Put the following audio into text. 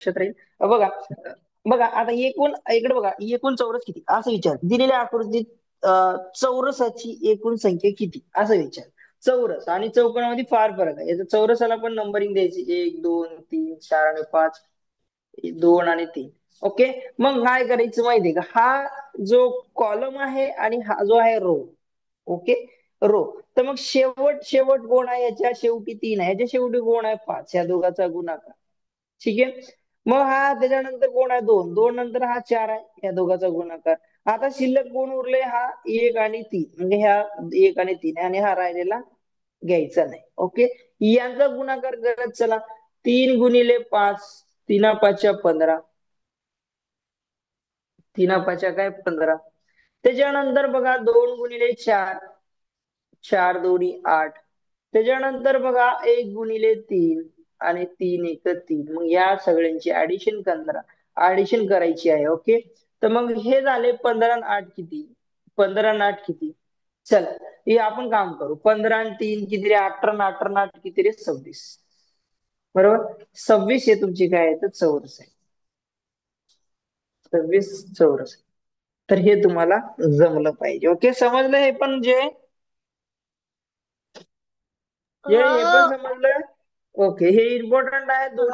लक्षात राहील. बघा बघा आता एकूण इकडे बघा एकूण चौरस किती असं विचार. दिलेल्या आकृतीत चौरसाची एकूण संख्या किती असं विचार. चौरस आणि चौकोनामध्ये फार फरक आहे. याचं चौरसाला पण नंबरिंग द्यायची 1 2 3 4 आणि 5, 2 आणि 3. ओके. मग काय करायचं माहितीये का, हा जो कॉलम आहे आणि हा जो आहे रो. ओके. रो. तर मग शेवट कोण आहे, याच्या शेवटी 3 आहे, याच्या शेवटी कोण आहे 5, या दोघाचा गुणाकार. ठीक आहे. मग हा त्याच्यानंतर कोण आहे 2, 2 नंतर हा 4 आहे, या दोघाचा गुणाकार. आता शिल्लक कोण उरले, हा 1 आणि 3, म्हणजे ह्या 1 आणि 3 आणि हा राहिलेला घ्यायचा नाही. ओके. यांचा गुणाकार करत चला. 3 गुणिले 5, 3 5 15, 3 5 काय 15. त्याच्यानंतर बघा 2 गुणिले 4, 4 दोन्ही 8. त्याच्यानंतर बघा 1 गुणिले 3 आणि 3 1 3. मग या सगळ्यांची ऍडिशन करायची आहे. ओके. तर मग हे झाले 15 आणि 8 किती, 15 आणि 8 किती. चला हे आपण काम करू. 15 आणि 3 किती रे, 18 आणि 18 आणि 8 किती रे, 26. बरोबर. 26 हे तुमची काय आहे तर चौरस आहे. 26 चौरस. तर हे तुम्हाला जमलं पाहिजे. ओके. समजलं हे पण जे हे पण हो. समजलं. ओके. हे इम्पॉर्टंट आहे दोन्ही.